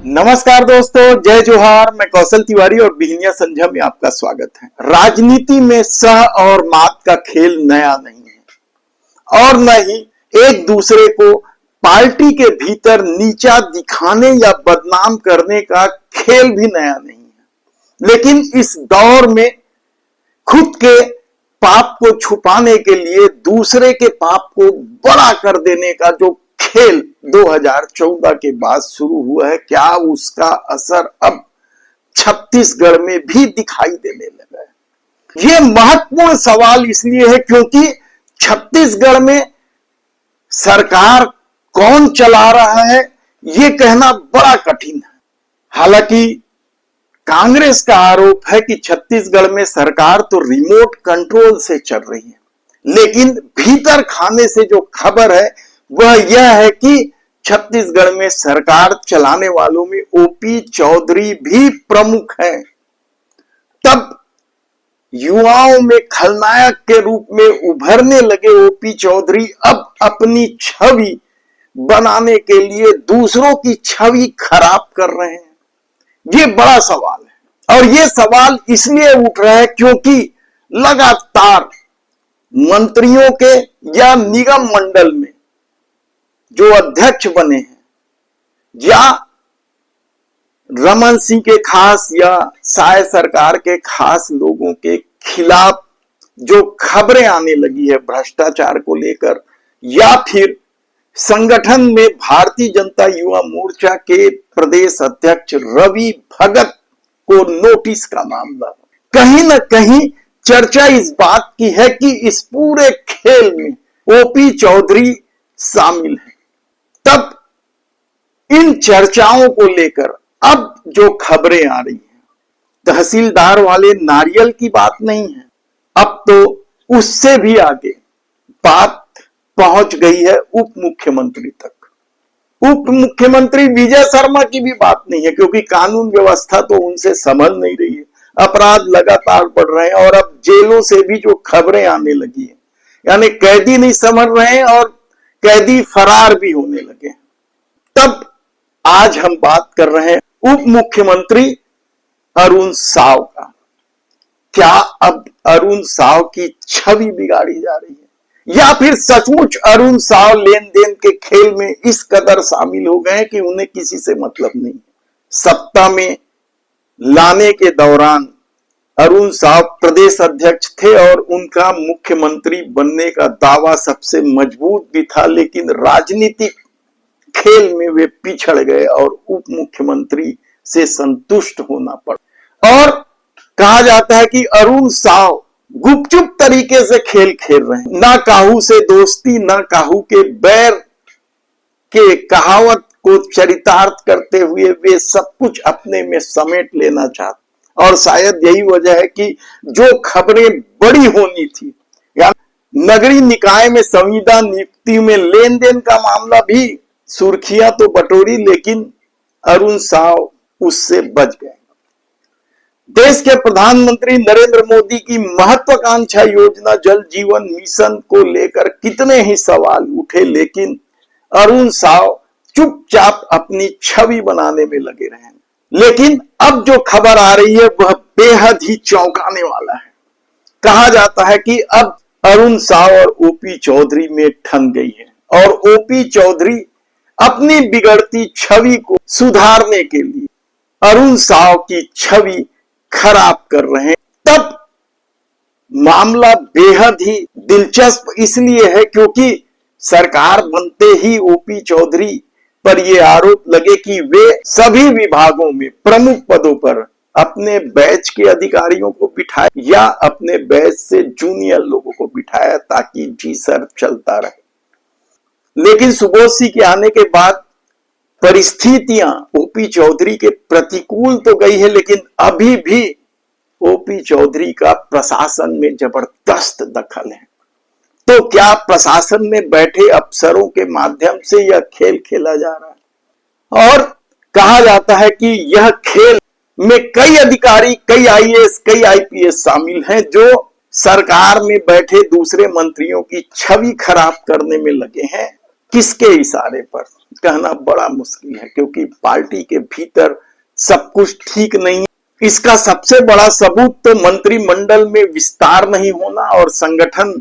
नमस्कार दोस्तों, जय जोहार। मैं कौशल तिवारी और बिहनिया संध्या में आपका स्वागत है। राजनीति में सह और मात का खेल नया नहीं है और न ही एक दूसरे को पार्टी के भीतर नीचा दिखाने या बदनाम करने का खेल भी नया नहीं है। लेकिन इस दौर में खुद के पाप को छुपाने के लिए दूसरे के पाप को बड़ा कर देने का जो खेल 2014 के बाद शुरू हुआ है, क्या उसका असर अब छत्तीसगढ़ में भी दिखाई देने लगा है? यह महत्वपूर्ण सवाल इसलिए है क्योंकि छत्तीसगढ़ में सरकार कौन चला रहा है यह कहना बड़ा कठिन है। हालांकि कांग्रेस का आरोप है कि छत्तीसगढ़ में सरकार तो रिमोट कंट्रोल से चल रही है, लेकिन भीतर खाने से जो खबर है वह यह है कि छत्तीसगढ़ में सरकार चलाने वालों में ओपी चौधरी भी प्रमुख हैं। तब युवाओं में खलनायक के रूप में उभरने लगे ओपी चौधरी अब अपनी छवि बनाने के लिए दूसरों की छवि खराब कर रहे हैं। ये बड़ा सवाल है और ये सवाल इसलिए उठ रहा है क्योंकि लगातार मंत्रियों के या निगम मंडल में जो अध्यक्ष बने हैं या रमन सिंह के खास या साय सरकार के खास लोगों के खिलाफ जो खबरें आने लगी है भ्रष्टाचार को लेकर, या फिर संगठन में भारतीय जनता युवा मोर्चा के प्रदेश अध्यक्ष रवि भगत को नोटिस का मामला, कहीं ना कहीं चर्चा इस बात की है कि इस पूरे खेल में ओपी चौधरी शामिल है। तब इन चर्चाओं को लेकर अब जो खबरें आ रही हैं, तहसीलदार वाले नारियल की बात नहीं है, अब तो उससे भी आगे बात पहुंच गई है उप मुख्यमंत्री तक। उप मुख्यमंत्री विजय शर्मा की भी बात नहीं है क्योंकि कानून व्यवस्था तो उनसे संभल नहीं रही है, अपराध लगातार बढ़ रहे हैं और अब जेलों से भी जो खबरें आने लगी है, यानी कैदी नहीं संभल रहे हैं और कैदी फरार भी होने लगे। तब आज हम बात कर रहे हैं उप मुख्यमंत्री अरुण साव का। क्या अब अरुण साव की छवि बिगाड़ी जा रही है या फिर सचमुच अरुण साव लेन देन के खेल में इस कदर शामिल हो गए कि उन्हें किसी से मतलब नहीं? सत्ता में लाने के दौरान अरुण साव प्रदेश अध्यक्ष थे और उनका मुख्यमंत्री बनने का दावा सबसे मजबूत भी था, लेकिन राजनीतिक खेल में वे पिछड़ गए और उप मुख्यमंत्री से संतुष्ट होना पड़ा। और कहा जाता है कि अरुण साव गुपचुप तरीके से खेल खेल रहे हैं, ना काहू से दोस्ती ना काहू के बैर के कहावत को चरितार्थ करते हुए वे सब कुछ अपने में समेट लेना चाहते। और शायद यही वजह है कि जो खबरें बड़ी होनी थी, या नगरीय निकाय में संविदा नियुक्ति में लेन देन का मामला भी सुर्खियां तो बटोरी, लेकिन अरुण साव उससे बच गए। देश के प्रधानमंत्री नरेंद्र मोदी की महत्वाकांक्षा योजना जल जीवन मिशन को लेकर कितने ही सवाल उठे, लेकिन अरुण साव चुपचाप अपनी छवि बनाने में लगे रहे। लेकिन अब जो खबर आ रही है वह बेहद ही चौंकाने वाला है। कहा जाता है कि अब अरुण साव और ओपी चौधरी में ठन गई है और ओपी चौधरी अपनी बिगड़ती छवि को सुधारने के लिए अरुण साव की छवि खराब कर रहे हैं। तब मामला बेहद ही दिलचस्प इसलिए है क्योंकि सरकार बनते ही ओपी चौधरी पर यह आरोप लगे कि वे सभी विभागों में प्रमुख पदों पर अपने बैच के अधिकारियों को बिठाए या अपने बैच से जूनियर लोगों को बिठाया ताकि जी सर चलता रहे। लेकिन सुबोध सिंह के आने के बाद परिस्थितियां ओपी चौधरी के प्रतिकूल तो गई है, लेकिन अभी भी ओपी चौधरी का प्रशासन में जबरदस्त दखल है। तो क्या प्रशासन में बैठे अफसरों के माध्यम से यह खेल खेला जा रहा है? और कहा जाता है कि यह खेल में कई अधिकारी, कई आईएएस, कई आईपीएस शामिल हैं जो सरकार में बैठे दूसरे मंत्रियों की छवि खराब करने में लगे हैं किसके इशारे पर, कहना बड़ा मुश्किल है, क्योंकि पार्टी के भीतर सब कुछ ठीक नहीं। इसका सबसे बड़ा सबूत तो मंत्रिमंडल में विस्तार नहीं होना और संगठन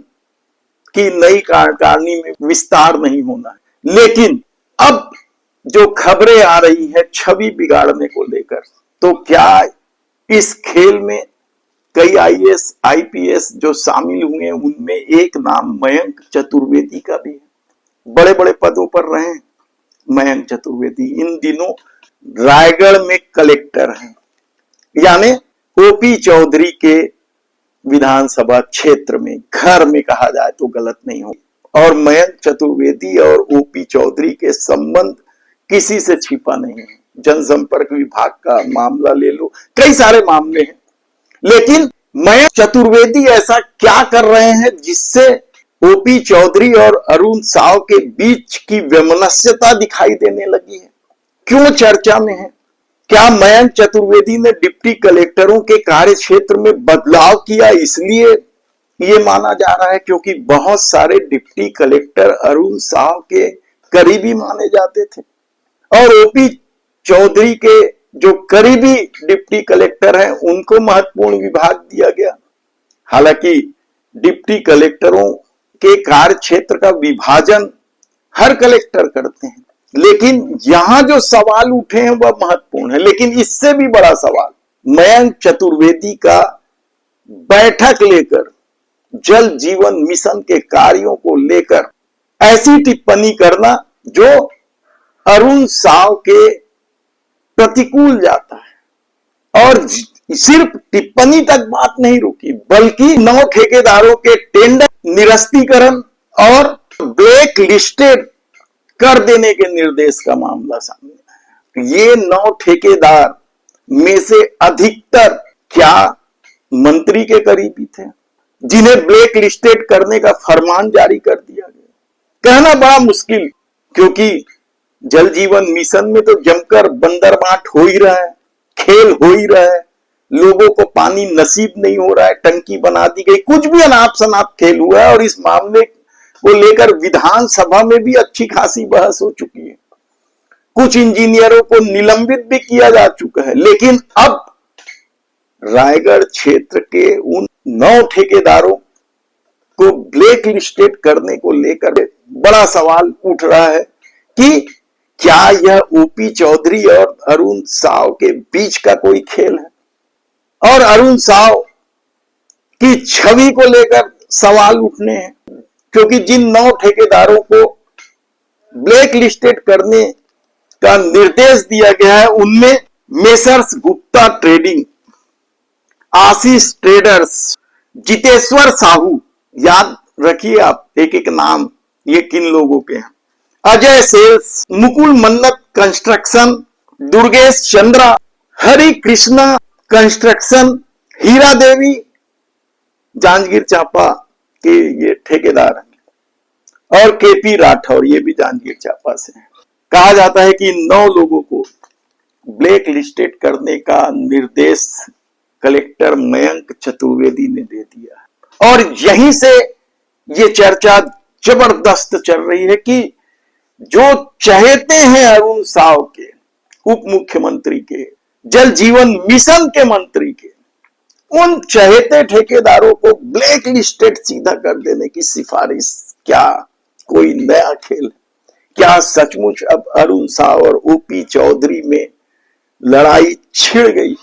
की नई कार्यकारिणी में विस्तार नहीं होना है। लेकिन अब जो खबरें आ रही है छवि बिगाड़ने को लेकर, तो क्या इस खेल में कई आईएएस आईपीएस जो शामिल हुए, उनमें एक नाम मयंक चतुर्वेदी का भी है। बड़े बड़े पदों पर रहे मयंक चतुर्वेदी, इन दिनों रायगढ़ में कलेक्टर हैं, यानी ओपी चौधरी के विधानसभा क्षेत्र में, घर में कहा जाए तो गलत नहीं हो। और मयंक चतुर्वेदी और ओपी चौधरी के संबंध किसी से छिपा नहीं है। जनसंपर्क विभाग का मामला ले लो, कई सारे मामले हैं। लेकिन मयंक चतुर्वेदी ऐसा क्या कर रहे हैं जिससे ओपी चौधरी और अरुण साव के बीच की वैमनस्यता दिखाई देने लगी है? क्यों चर्चा में है? क्या मयंक चतुर्वेदी ने डिप्टी कलेक्टरों के कार्य क्षेत्र में बदलाव किया, इसलिए ये माना जा रहा है? क्योंकि बहुत सारे डिप्टी कलेक्टर अरुण साव के करीबी माने जाते थे और ओपी चौधरी के जो करीबी डिप्टी कलेक्टर हैं उनको महत्वपूर्ण विभाग दिया गया। हालांकि डिप्टी कलेक्टरों के कार्य क्षेत्र का विभाजन हर कलेक्टर करते हैं, लेकिन यहां जो सवाल उठे हैं वह महत्वपूर्ण है। लेकिन इससे भी बड़ा सवाल मयंक चतुर्वेदी का बैठक लेकर, जल जीवन मिशन के कार्यों को लेकर ऐसी टिप्पणी करना जो अरुण साव के प्रतिकूल जाता है। और सिर्फ टिप्पणी तक बात नहीं रुकी, बल्कि 9 ठेकेदारों के टेंडर निरस्तीकरण और ब्लैक लिस्टेड कर देने के निर्देश का मामला सामने आया। ये 9 ठेकेदार में से अधिकतर क्या मंत्री के करीबी थे, जिन्हें ब्लैक लिस्टेड करने का फरमान जारी कर दिया गया? कहना बड़ा मुश्किल, क्योंकि जल जीवन मिशन में तो जमकर बंदरबाट हो ही रहा है, खेल हो ही रहा है, लोगों को पानी नसीब नहीं हो रहा है, टंकी बना दी गई, कुछ भी अनाप शनाप खेल हुआ है। और इस मामले को लेकर विधानसभा में भी अच्छी खासी बहस हो चुकी है, कुछ इंजीनियरों को निलंबित भी किया जा चुका है। लेकिन अब रायगढ़ क्षेत्र के उन 9 ठेकेदारों को ब्लैक लिस्टेड करने को लेकर बड़ा सवाल उठ रहा है कि क्या यह ओपी चौधरी और अरुण साव के बीच का कोई खेल है? और अरुण साव की छवि को लेकर सवाल उठने हैं, क्योंकि जिन 9 ठेकेदारों को ब्लैक लिस्टेड करने का निर्देश दिया गया है उनमें मेसर्स गुप्ता ट्रेडिंग, आशीष ट्रेडर्स, जितेश्वर साहू, याद रखिए आप एक एक नाम, ये किन लोगों के हैं, अजय सेल्स, मुकुल मन्नत कंस्ट्रक्शन, दुर्गेश चंद्रा, हरि कृष्णा कंस्ट्रक्शन, हीरा देवी, जांजगीर चांपा के ये ठेकेदार हैं, और केपी राठौर, ये भी जांजगीर चांपा से हैं। कहा जाता है कि 9 लोगों को ब्लैक लिस्टेड करने का निर्देश कलेक्टर मयंक चतुर्वेदी ने दे दिया। और यहीं से ये चर्चा जबरदस्त चल रही है कि जो चहेते हैं अरुण साव के, उप मुख्यमंत्री के, जल जीवन मिशन के मंत्री के, उन चहेते ठेकेदारों को ब्लैक लिस्टेड सीधा कर देने की सिफारिश क्या कोई नया खेल है? क्या सचमुच अब अरुण साव और ओपी चौधरी में लड़ाई छिड़ गई?